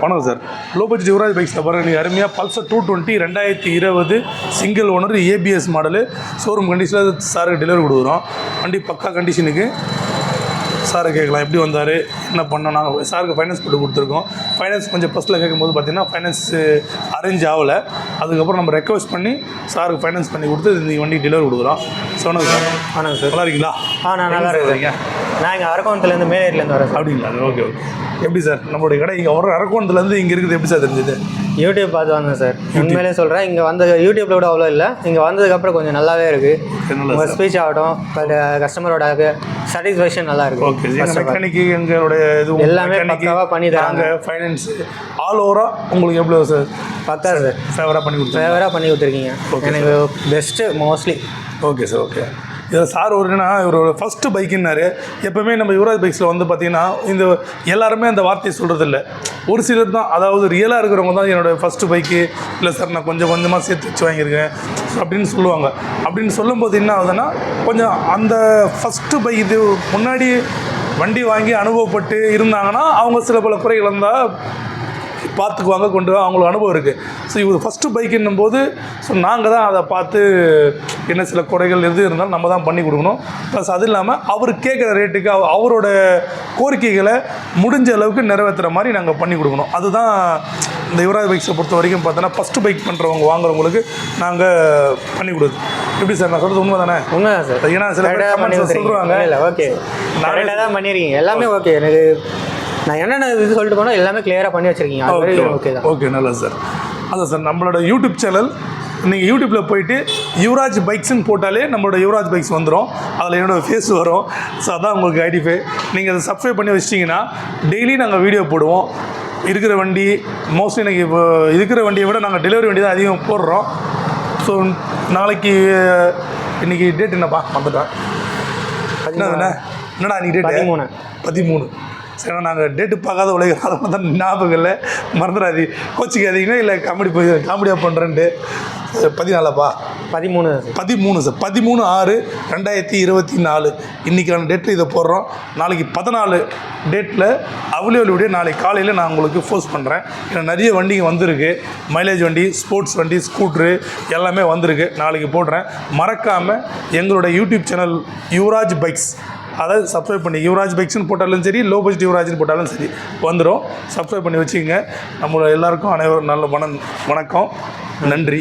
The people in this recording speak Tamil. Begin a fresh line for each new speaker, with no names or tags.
வணக்கம் சார். லோ பட்ஜெட் யுவராஜ் பைக்ஸில் பாருங்கள், நீங்கள் அருமையாக Pulsar 220 2020 single owner ABS model showroom கண்டிஷனில் சாருக்கு டெலிவரி கொடுக்குறோம். வண்டி பக்கா கண்டிஷனுக்கு. சாரை கேட்கலாம் எப்படி வந்தார், என்ன பண்ணோம். நாங்கள் சாருக்கு ஃபைனான்ஸ் போட்டு கொடுத்துருக்கோம். ஃபைனான்ஸ் கொஞ்சம் ஃபஸ்ட்டில் கேட்கும்போது பார்த்தீங்கன்னா ஃபைனான்ஸ் அரேஞ்ச் ஆகலை. அதுக்கப்புறம் நம்ம ரெக்வஸ்ட் பண்ணி சாருக்கு ஃபைனான்ஸ் பண்ணி கொடுத்து இந்த வண்டி டெலிவரி கொடுக்குறோம். சொன்னது சார்.
வணக்கம் சார்.
நல்லா இருக்கீங்களா?
நான் நல்லா இருக்கேன். நான் இங்கே அரக்கோணத்துலேருந்து மேலேட்லேருந்து வரேன்.
அப்படிங்களா? Okay okay. எப்படி சார் நம்மளுடைய கடை இங்கே ஒரு அரக்கோணத்துலேருந்து இங்கே இருக்குது எப்படி சார் தெரிஞ்சது?
யூடியூப் பார்த்து வந்தேன் சார். உண்மையிலே சொல்கிறேன், இங்கே வந்த யூடியூப்பில் கூட அவ்வளோ இல்லை, இங்கே வந்ததுக்கப்புறம் கொஞ்சம் நல்லாவே இருக்குது. உங்கள் ஸ்பீச் ஆகட்டும், கஸ்டமரோட சாட்டிஸ்ஃபேக்ஷன் நல்லா இருக்குது.
ஓகே. மெக்கானிக்கு எங்களுடைய இது
எல்லாமே பக்காவாக பண்ணி தராங்க.
ஃபைனான்ஸ் ஆல் ஓவராக உங்களுக்கு எவ்வளோ சார்?
பக்கா சார்.
ஃபேவராக பண்ணி
கொடுத்துருக்கீங்க. எனக்கு best mostly.
Okay sir. Okay. இதில் சார் இவரோட ஃபஸ்ட்டு பைக்குன்னாரு. எப்போவுமே நம்ம யுவராஜ் பைக்ஸில் வந்து பார்த்திங்கன்னா இந்த எல்லாருமே அந்த வார்த்தையை சொல்கிறதில்ல. ஒரு சிலர் தான், அதாவது ரியலாக இருக்கிறவங்க தான் என்னோடய ஃபஸ்ட்டு பைக்கு இல்லை சார் நான் கொஞ்சம் கொஞ்சமாக சேர்த்து வச்சு வாங்கியிருக்கேன் அப்படின்னு சொல்லுவாங்க. அப்படின்னு சொல்லும்போது என்ன ஆகுதுன்னா, கொஞ்சம் அந்த ஃபஸ்ட்டு பைக் இது முன்னாடி வண்டி வாங்கி அனுபவப்பட்டு இருந்தாங்கன்னா அவங்க சில பல குறைகள் இருந்தால் பார்த்துக்குவாங்க, கொண்டு அவங்களுக்கு அனுபவம் இருக்குது. ஸோ இவர் ஃபஸ்ட்டு பைக்குன்னும் போது ஸோ நாங்கள் தான் அதை பார்த்து என்ன சில குறைகள் எது இருந்தாலும் நம்ம தான் பண்ணி கொடுக்கணும். ப்ளஸ் அது இல்லாமல் அவர் கேட்குற ரேட்டுக்கு அவரோட கோரிக்கைகளை முடிஞ்ச அளவுக்கு நிறைவேற்றுற மாதிரி நாங்கள் பண்ணி கொடுக்கணும். அதுதான் இந்த யுவராஜ் பைக்ஸை பொறுத்த வரைக்கும் பார்த்தோன்னா ஃபஸ்ட்டு பைக் பண்ணுறவங்க வாங்குறவங்களுக்கு நாங்கள் பண்ணி கொடுக்குது. எப்படி சார் நான் சொல்கிறது உண்மை தானே?
உண்மை தான் சார்.
ஏன்னா சில பேர் சொல்லுவாங்க.
இல்லை ஓகே, நிறைய தான் பண்ணியிருக்கீங்க, எல்லாமே ஓகே. எனக்கு நான் என்னென்ன இது சொல்லிட்டு போனால் எல்லாமே கிளியராக பண்ணி வச்சுருக்கீங்க. ஓகே தான். ஓகே,
நல்லது சார். அதான் சார், நம்மளோட யூடியூப் சேனல் நீங்கள் யூடியூப்பில் போயிட்டு யுவராஜ் பைக்ஸ்ன்னு போட்டாலே நம்மளோட யுவராஜ் பைக்ஸ் வந்துடும். அதில் என்னோடய ஃபேஸ் வரும். ஸோ அதான் உங்களுக்கு ஐடிஃபை. நீங்கள் அதை சப்ஸ்கிரைப் பண்ணி வச்சிட்டிங்கன்னா டெய்லி நாங்கள் வீடியோ போடுவோம். இருக்கிற வண்டி மோஸ்ட்லி இன்றைக்கி இப்போ இருக்கிற வண்டியை விட நாங்கள் டெலிவரி வண்டி தான் அதிகம் போடுறோம். ஸோ நாளைக்கு இன்றைக்கி டேட் என்னப்பா வந்துட்டேன்? என்னடா இன்றைக்கி டேட் 13. சரி, நாங்கள் டேட்டு பார்க்காத உலகம், அதனால தான் ஞாபகம் இல்லை, மறந்துடாது, கோச்சிக்காதீங்கன்னா. இல்லை காமெடியாக பண்ணுறேன்ட்டு 14
13
சார். 13/6/2024 இன்றைக்கான டேட்டில் இதை போடுறோம். நாளைக்கு 14 டேட்டில் அவைலபிலிட்டியை நாளைக்கு காலையில் நான் உங்களுக்கு போஸ்ட் பண்ணுறேன். ஏன்னா நிறைய வண்டிங்க வந்திருக்கு, மைலேஜ் வண்டி, ஸ்போர்ட்ஸ் வண்டி, ஸ்கூட்ரு எல்லாமே வந்திருக்கு. நாளைக்கு போடுறேன். மறக்காமல் எங்களோட யூடியூப் சேனல் யுவராஜ் பைக்ஸ் அதை சப்ஸ்கிரைப் பண்ணி யுவராஜ் பைக்ஸ்னு போட்டாலும் சரி, லோ பட்ஜெட் யுவராஜ்னு போட்டாலும் சரி வந்துடும். சப்ஸ்கிரைப் பண்ணி வச்சுக்கோங்க. நம்மளோட எல்லாருக்கும் அனைவரும் நல்ல வணக்கம், நன்றி.